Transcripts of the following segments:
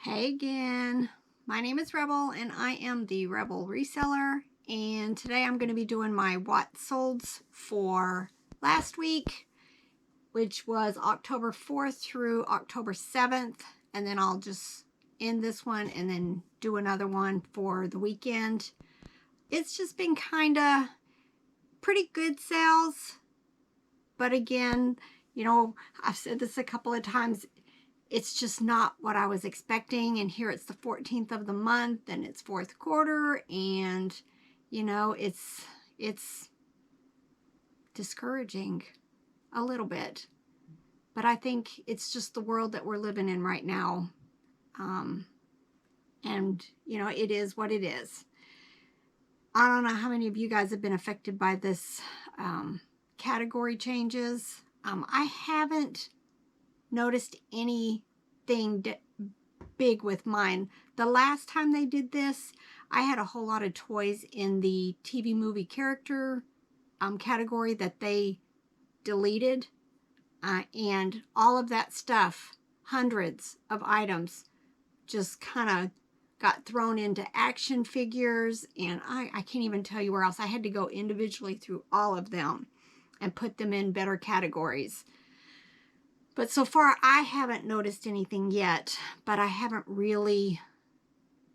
Hey again, my name is Rebel and I am the Rebel Reseller, and today I'm going to be doing my what solds for last week, which was October 4th through October 7th, and then I'll just end this one and then do another one for the weekend. It's just been kind of pretty good sales, but again, I've said this a couple of times, it's just not what I was expecting. And here it's the 14th of the month and it's fourth quarter, and it's discouraging a little bit, but I think it's just the world that we're living in right now. And it is what it is. I don't know how many of you guys have been affected by this category changes. I haven't noticed anything big with mine. The last time they did this, I had a whole lot of toys in the TV movie character category that they deleted, and all of that stuff, hundreds of items, just kind of got thrown into action figures, and I can't even tell you where else. I had to go individually through all of them and put them in better categories. But so far, I haven't noticed anything yet, but I haven't really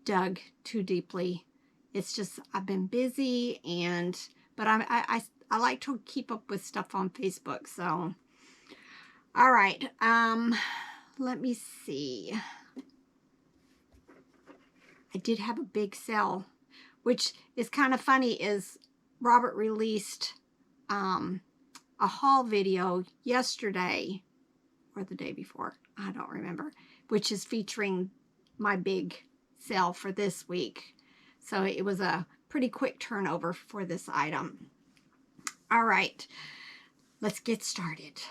dug too deeply. It's just, I've been busy, but I like to keep up with stuff on Facebook, so. All right, let me see. I did have a big sale, which is kind of funny, is Robert released a haul video yesterday, or the day before, I don't remember, which is featuring my big sale for this week. So it was a pretty quick turnover for this item. All right, let's get started.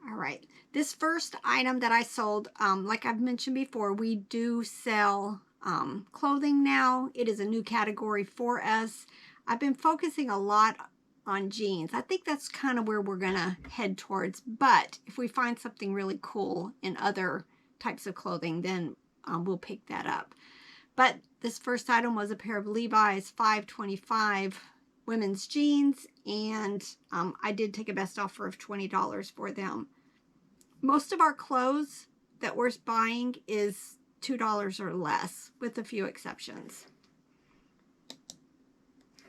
All right, this first item that I sold, like I've mentioned before, we do sell clothing now. It is a new category for us. I've been focusing a lot on jeans. I think that's kind of where we're gonna head towards, but if we find something really cool in other types of clothing, then we'll pick that up. But this first item was a pair of Levi's 525 women's jeans, and I did take a best offer of $20 for them. Most of our clothes that we're buying is $2 or less, with a few exceptions.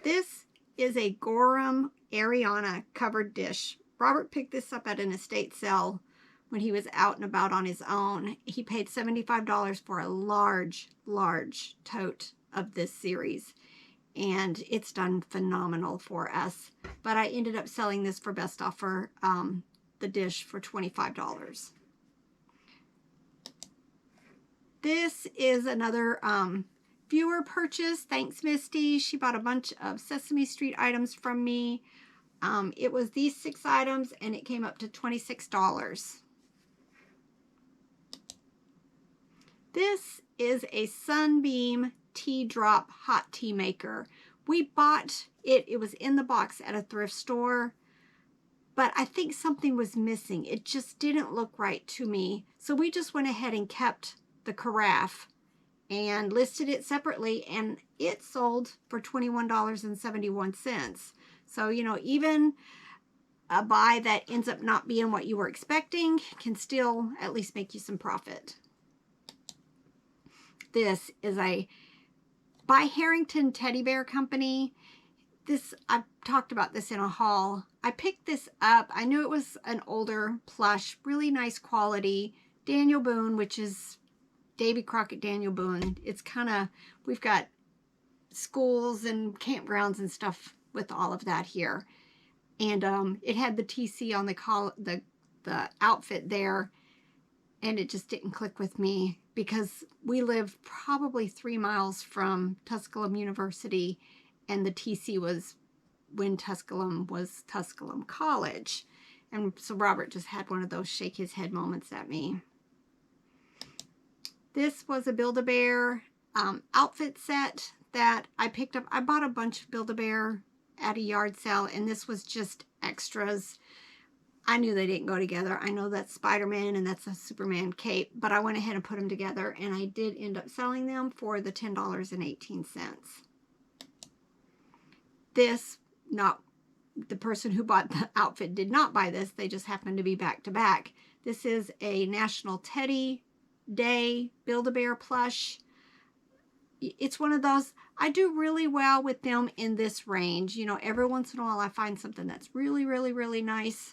This is a Gorham Ariana covered dish. Robert picked this up at an estate sale when he was out and about on his own. He paid $75 for a large tote of this series, and it's done phenomenal for us. But I ended up selling this for best offer, the dish, for $25. This is another viewer purchase. Thanks, Misty. She bought a bunch of Sesame Street items from me. It was these 6 items, and it came up to $26. This is a Sunbeam tea drop hot tea maker. We bought it. It was in the box at a thrift store, but I think something was missing. It just didn't look right to me. So we just went ahead and kept the carafe and listed it separately, and it sold for $21.71. So, even a buy that ends up not being what you were expecting can still at least make you some profit. This is by Harrington Teddy Bear Company. I've talked about this in a haul. I picked this up. I knew it was an older plush, really nice quality. Daniel Boone, which is Davy Crockett Daniel Boone. It's kind of, we've got schools and campgrounds and stuff with all of that here. And it had the TC on the outfit there, and it just didn't click with me because we live probably 3 miles from Tusculum University, and the TC was when Tusculum was Tusculum College. And so Robert just had one of those shake his head moments at me. This was a Build-A-Bear outfit set that I picked up. I bought a bunch of Build-A-Bear at a yard sale, and this was just extras. I knew they didn't go together. I know that's Spider-Man and that's a Superman cape, but I went ahead and put them together, and I did end up selling them for the $10.18. This, not the person who bought the outfit did not buy this. They just happened to be back to back. This is a National Teddy Day Build-A-Bear plush. It's one of those, I do really well with them in this range. You know, every once in a while I find something that's really, really, really nice.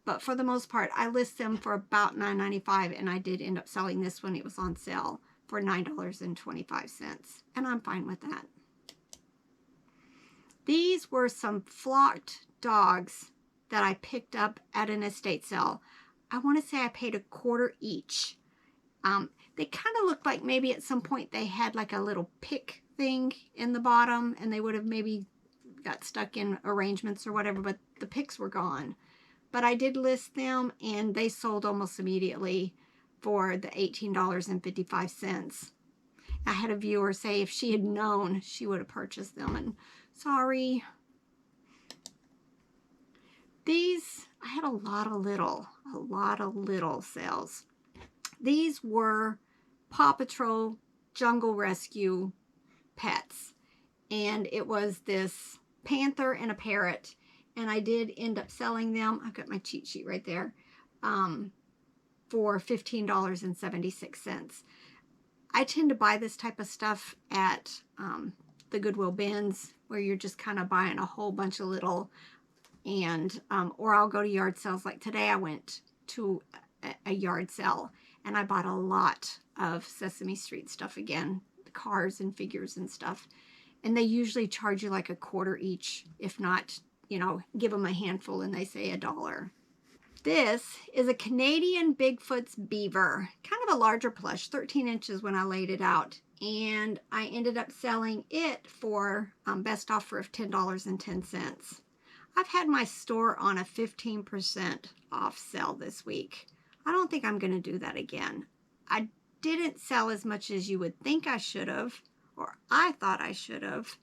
But for the most part, I list them for about $9.95, and I did end up selling this when it was on sale for $9.25, and I'm fine with that. These were some flocked dogs that I picked up at an estate sale. I want to say I paid $1/4 each. They kind of looked like maybe at some point they had like a little pick thing in the bottom, and they would have maybe got stuck in arrangements or whatever, but the picks were gone. But I did list them, and they sold almost immediately for the $18.55. I had a viewer say if she had known, she would have purchased them, and sorry. These, I had a lot of little sales. These were Paw Patrol Jungle Rescue pets, and it was this panther and a parrot, and I did end up selling them. I've got my cheat sheet right there, for $15.76. I tend to buy this type of stuff at the Goodwill bins, where you're just kind of buying a whole bunch of little, and or I'll go to yard sales. Like today I went to a yard sale, and I bought a lot of Sesame Street stuff again, the cars and figures and stuff. And they usually charge you like $1/4 each, if not, you know, give them a handful and they say $1. This is a Canadian Bigfoot's beaver, kind of a larger plush, 13 inches when I laid it out. And I ended up selling it for best offer of $10.10. I've had my store on a 15% off sale this week. I don't think I'm going to do that again. I didn't sell as much as you would think I should have, or I thought I should have.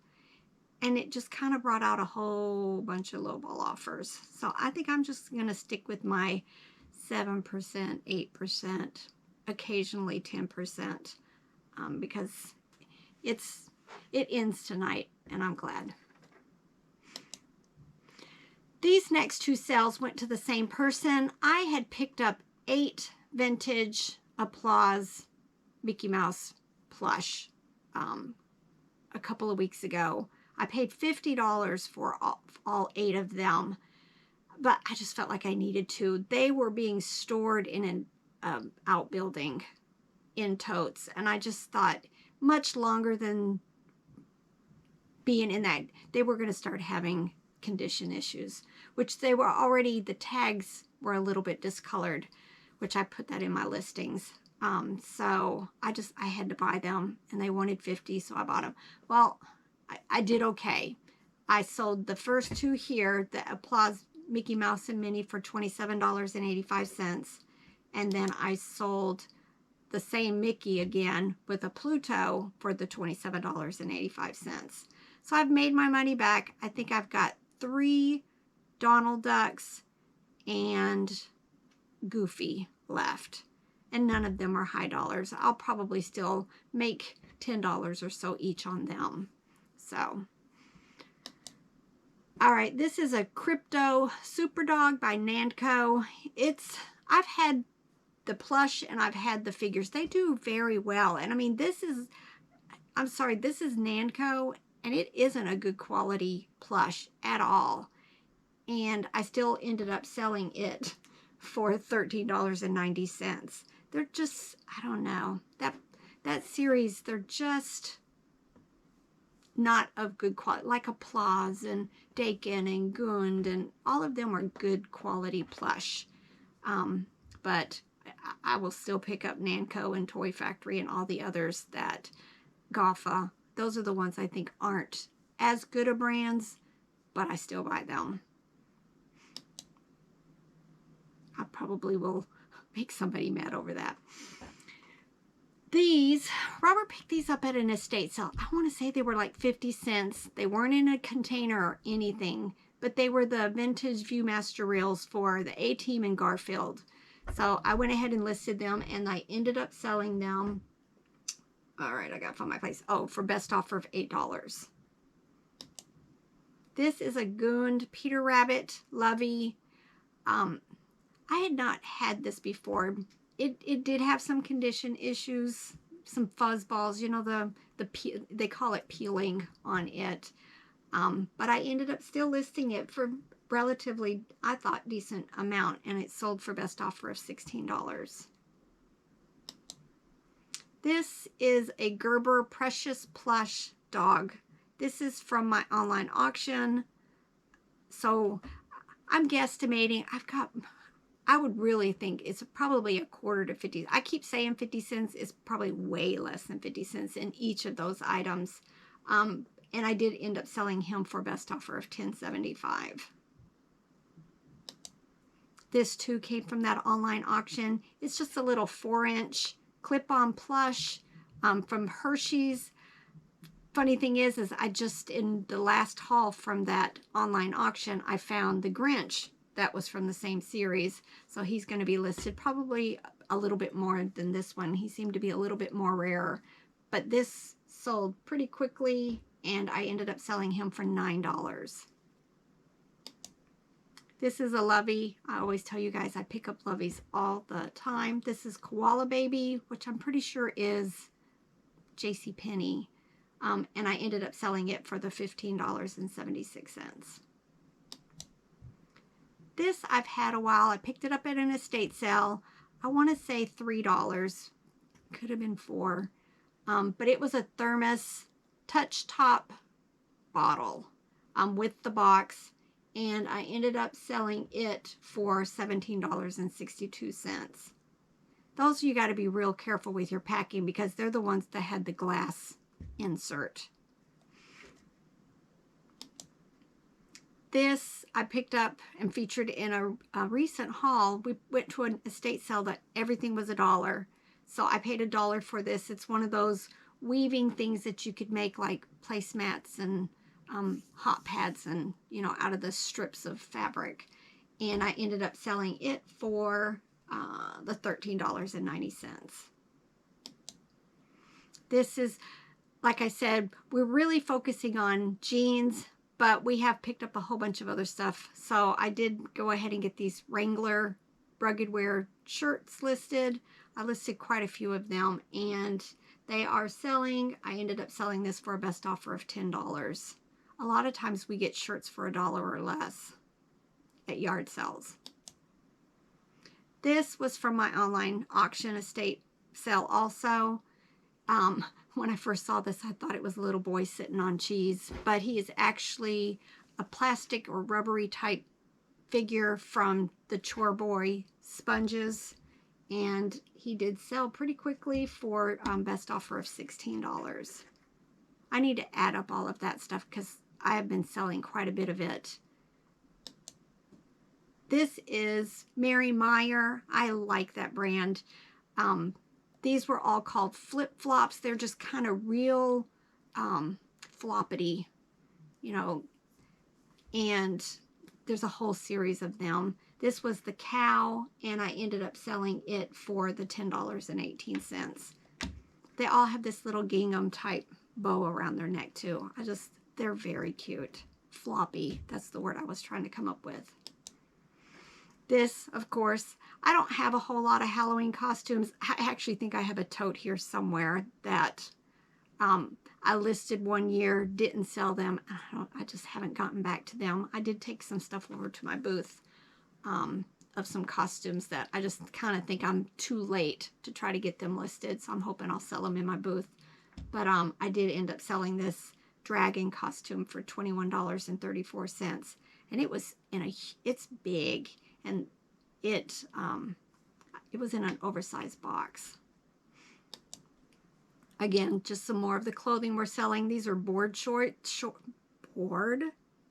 And it just kind of brought out a whole bunch of lowball offers. So I think I'm just going to stick with my 7%, 8%, occasionally 10%, because it ends tonight, and I'm glad. These next two sales went to the same person. I had picked up 8 vintage Applause Mickey Mouse plush a couple of weeks ago. I paid $50 for all 8 of them, but I just felt like I needed to. They were being stored in an outbuilding in totes, and I just thought much longer than being in that, they were going to start having condition issues, which they were already, the tags were a little bit discolored, which I put that in my listings. So I had to buy them, and they wanted $50, so I bought them. Well, I did okay. I sold the first 2 here, the Applause Mickey Mouse and Minnie, for $27.85. And then I sold the same Mickey again with a Pluto for the $27.85. So I've made my money back. I think I've got 3 Donald Ducks and Goofy left. And none of them are high dollars. I'll probably still make $10 or so each on them. So, all right, this is a Crypto Super Dog by Nanco. I've had the plush and I've had the figures. They do very well. And I mean, this is Nanco, and it isn't a good quality plush at all. And I still ended up selling it for $13.90. They're just, I don't know, that series, they're just not of good quality, like Applause and Dakin and Gund, and all of them are good quality plush. But I will still pick up Nanco and Toy Factory and all the others that Goffa. Those are the ones I think aren't as good of brands, but I still buy them. I probably will make somebody mad over that. These, Robert picked these up at an estate sale. I want to say they were like 50 cents. They weren't in a container or anything. but they were the vintage Viewmaster reels for the A-Team and Garfield. So I went ahead and listed them, and I ended up selling them. All right, I got to find my place. Oh, for best offer of $8. This is a Gund Peter Rabbit Lovey. I had not had this before. It did have some condition issues, some fuzz balls, you know, they call it peeling on it. But I ended up still listing it for relatively, I thought, decent amount, and it sold for best offer of $16. This is a Gerber Precious Plush dog. This is from my online auction. So I'm guesstimating, I would really think it's probably a quarter to 50. I keep saying 50 cents. It's probably way less than 50 cents in each of those items. And I did end up selling him for best offer of $10.75. This too came from that online auction. It's just a little 4-inch clip-on plush from Hershey's. Funny thing is I just, in the last haul from that online auction, I found the Grinch that was from the same series. So he's going to be listed probably a little bit more than this one. He seemed to be a little bit more rare. But this sold pretty quickly, and I ended up selling him for $9. This is a Lovey. I always tell you guys I pick up Loveys all the time. This is Koala Baby, which I'm pretty sure is JCPenney. And I ended up selling it for the $15.76. This I've had a while. I picked it up at an estate sale. I want to say $3. Could have been $4. But it was a thermos touch top bottle with the box. And I ended up selling it for $17.62. Those you got to be real careful with your packing, because they're the ones that had the glass insert. This I picked up and featured in a recent haul. We went to an estate sale that everything was $1. So I paid $1 for this. It's one of those weaving things that you could make, like placemats and hot pads, and you know, out of the strips of fabric. And I ended up selling it for the $13.90. This is, like I said, we're really focusing on jeans, but we have picked up a whole bunch of other stuff. So I did go ahead and get these Wrangler rugged wear shirts listed. I listed quite a few of them, and they are selling. I ended up selling this for a best offer of $10. A lot of times we get shirts for $1 or less at yard sales. This was from my online auction estate sale also. When I first saw this, I thought it was a little boy sitting on cheese, but he is actually a plastic or rubbery type figure from the Chore Boy sponges, and he did sell pretty quickly for best offer of $16. I need to add up all of that stuff because I have been selling quite a bit of it. This is Mary Meyer. I like that brand. These were all called flip-flops. They're just kind of real floppity, you know, and there's a whole series of them. This was the cow, and I ended up selling it for the $10.18. They all have this little gingham type bow around their neck too. They're very cute. Floppy, that's the word I was trying to come up with. This, of course, I don't have a whole lot of Halloween costumes. I actually think I have a tote here somewhere that I listed one year, didn't sell them. I just haven't gotten back to them. I did take some stuff over to my booth of some costumes that I just kind of think I'm too late to try to get them listed, so I'm hoping I'll sell them in my booth. But I did end up selling this dragon costume for $21.34, and it was it's big, and it was in an oversized box. Again, just some more of the clothing we're selling. These are board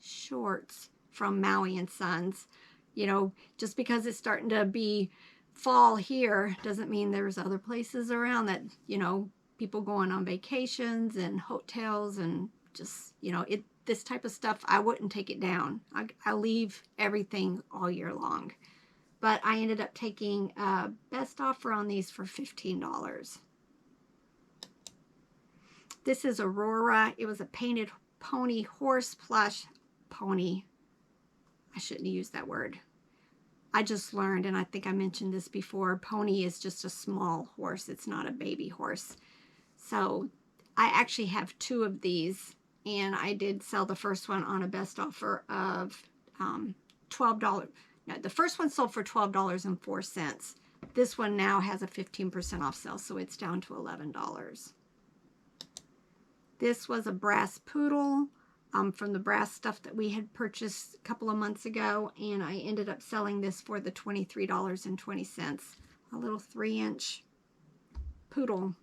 shorts from Maui and Sons. You know, just because it's starting to be fall here doesn't mean there's other places around that, you know, people going on vacations and hotels, and just, you know, this type of stuff, I wouldn't take it down. I leave everything all year long. But I ended up taking best offer on these for $15. This is Aurora. It was a painted pony horse plush pony. I shouldn't use that word. I just learned, and I think I mentioned this before, pony is just a small horse. It's not a baby horse. So I actually have 2 of these, and I did sell the first one on a best offer of $12. No, the first one sold for $12.04. This one now has a 15% off sale, so it's down to $11. This was a brass poodle from the brass stuff that we had purchased a couple of months ago, and I ended up selling this for the $23.20. A little 3-inch poodle.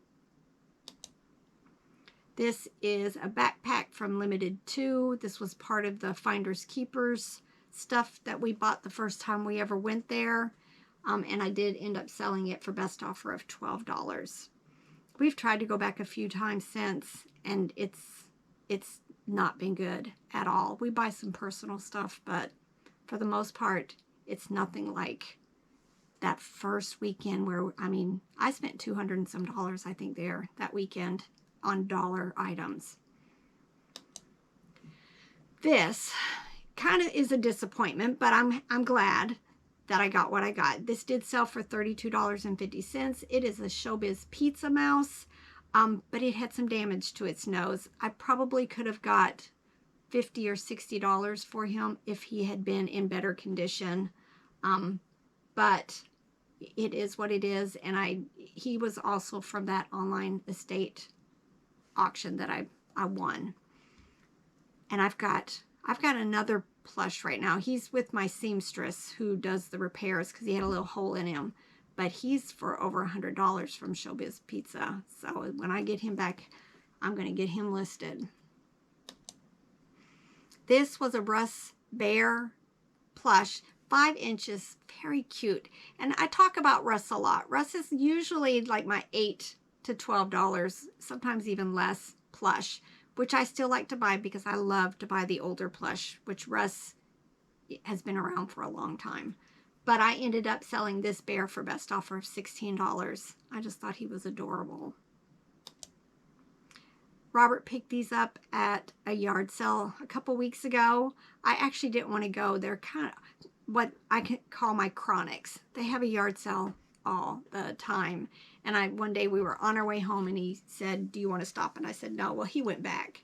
This is a backpack from Limited 2. This was part of the Finders Keepers stuff that we bought the first time we ever went there. And I did end up selling it for best offer of $12. We've tried to go back a few times since, and it's not been good at all. We buy some personal stuff, but for the most part, it's nothing like that first weekend where, I mean, I spent $200 and some, I think, there that weekend on dollar items. This kind of is a disappointment, but I'm glad that I got what I got. This did sell for $32.50. It is a Showbiz Pizza Mouse, but it had some damage to its nose. I probably could have got $50 or $60 for him if he had been in better condition, but it is what it is. And he was also from that online estate auction that I won. And I've got another plush right now. He's with my seamstress who does the repairs because he had a little hole in him, but he's for over $100 from Showbiz Pizza. So when I get him back, I'm going to get him listed. This was a Russ Bear plush, 5 inches, very cute. And I talk about Russ a lot. Russ is usually like my $8 to $12, sometimes even less plush, which I still like to buy because I love to buy the older plush, which Russ has been around for a long time. But I ended up selling this bear for best offer of $16. I just thought he was adorable. Robert picked these up at a yard sale a couple weeks ago. I actually didn't want to go. They're kind of what I can call my chronics. They have a yard sale all the time. And one day we were on our way home and he said, "Do you want to stop?" And I said, "No." Well, he went back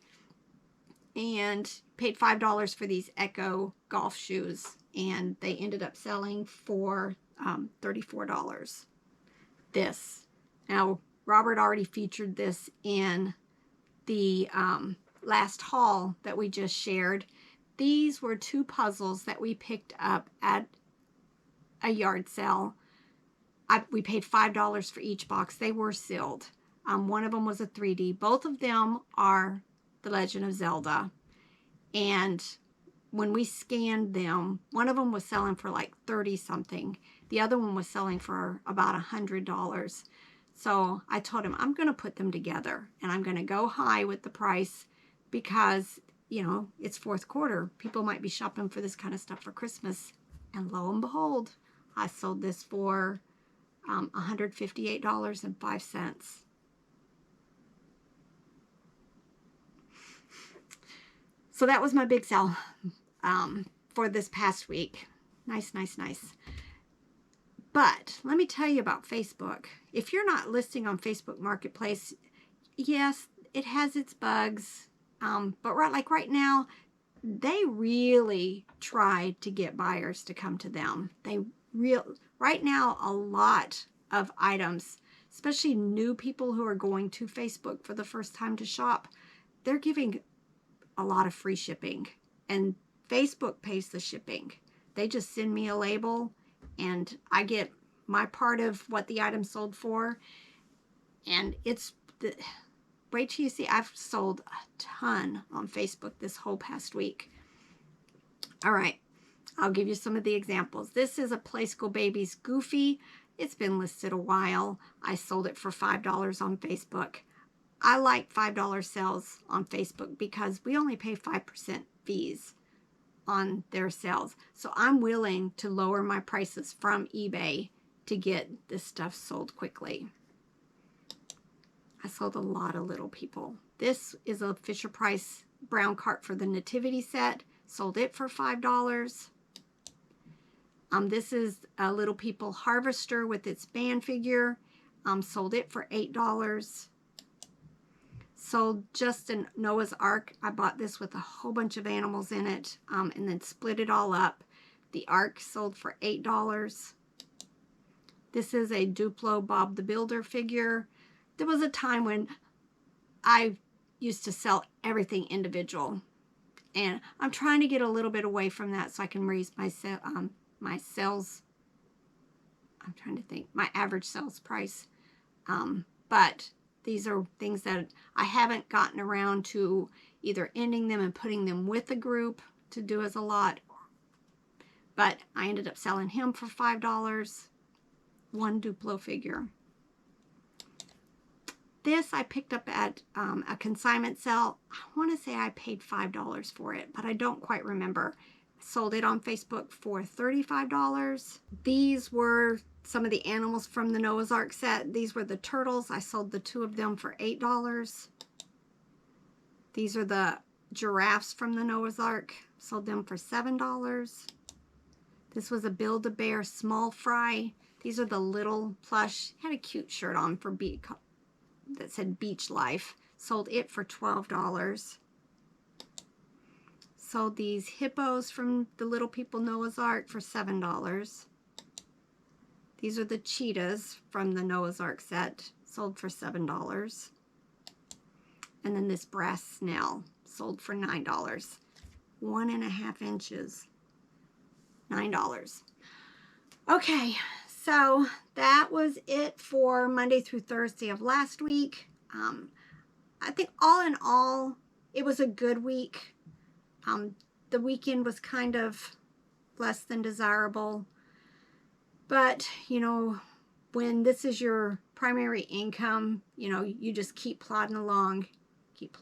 and paid $5 for these Echo golf shoes. And they ended up selling for $34. This. Now, Robert already featured this in the last haul that we just shared. These were 2 puzzles that we picked up at a yard sale. We paid $5 for each box. They were sealed. One of them was a 3D. Both of them are The Legend of Zelda. And when we scanned them, one of them was selling for like 30 something. The other one was selling for about $100. So I told him, I'm going to put them together and I'm going to go high with the price because, you know, it's fourth quarter. People might be shopping for this kind of stuff for Christmas. And lo and behold, I sold this for $158.05. So that was my big sale for this past week. Nice, nice, nice. But let me tell you about Facebook. If you're not listing on Facebook Marketplace, yes, it has its bugs. But right now, they really try to get buyers to come to them. Right now, a lot of items, especially new people who are going to Facebook for the first time to shop, they're giving a lot of free shipping. And Facebook pays the shipping. They just send me a label and I get my part of what the item sold for. And wait till you see, I've sold a ton on Facebook this whole past week. All right, I'll give you some of the examples. This is a Play School Babies Goofy. It's been listed a while. I sold it for $5 on Facebook. I like $5 sales on Facebook because we only pay 5% fees on their sales. So I'm willing to lower my prices from eBay to get this stuff sold quickly. I sold a lot of Little People. This is a Fisher-Price brown cart for the nativity set. Sold it for $5. This is a Little People harvester with its band figure. Sold it for $8. Sold just a Noah's Ark. I bought this with a whole bunch of animals in it, and then split it all up. The Ark sold for $8. This is a Duplo Bob the Builder figure. There was a time when I used to sell everything individual, and I'm trying to get a little bit away from that so I can raise my sales. I'm trying to think my average sales price. But these are things that I haven't gotten around to either ending them and putting them with a group to do as a lot. But I ended up selling him for $5. One Duplo figure. This I picked up at a consignment sale. I want to say I paid $5 for it, but I don't quite remember. Sold it on Facebook for $35. These were some of the animals from the Noah's Ark set. These were the turtles. I sold the 2 of them for $8. These are the giraffes from the Noah's Ark. Sold them for $7. This was a Build-A-Bear small fry. These are the little plush. Had a cute shirt on for that said Beach Life. Sold it for $12. Sold these hippos from the Little People Noah's Ark for $7. These are the cheetahs from the Noah's Ark set. Sold for $7. And then this brass snail sold for $9. 1.5 inches. $9. Okay, so that was it for Monday through Thursday of last week. I think all in all, it was a good week. The weekend was kind of less than desirable. But, you know, when this is your primary income, you know, you just keep plodding along, keep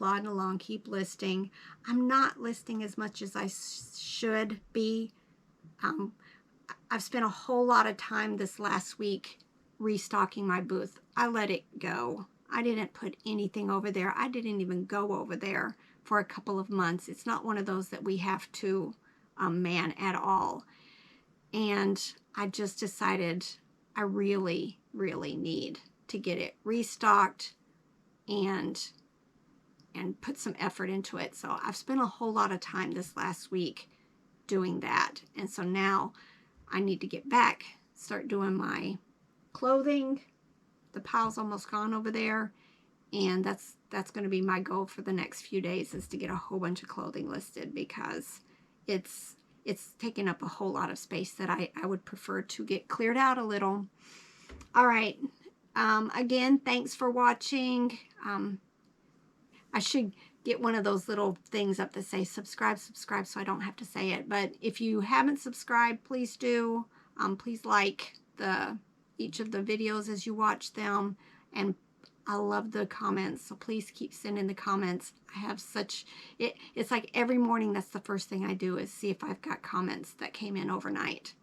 listing. I'm not listing as much as I should be. I've spent a whole lot of time this last week restocking my booth. I let it go. I didn't put anything over there. I didn't even go over there for a couple of months. It's not one of those that we have to man at all. And I just decided I really, really need to get it restocked and put some effort into it. So I've spent a whole lot of time this last week doing that. And so now I need to get back, start doing my clothing. The pile's almost gone over there. And that's going to be my goal for the next few days, is to get a whole bunch of clothing listed, because it's taking up a whole lot of space that I would prefer to get cleared out a little. All right. Again, thanks for watching. I should get one of those little things up that say subscribe, so I don't have to say it. But if you haven't subscribed, please do. Please like each of the videos as you watch them. And I love the comments, so please keep sending the comments. I have it's like every morning, that's the first thing I do, is see if I've got comments that came in overnight.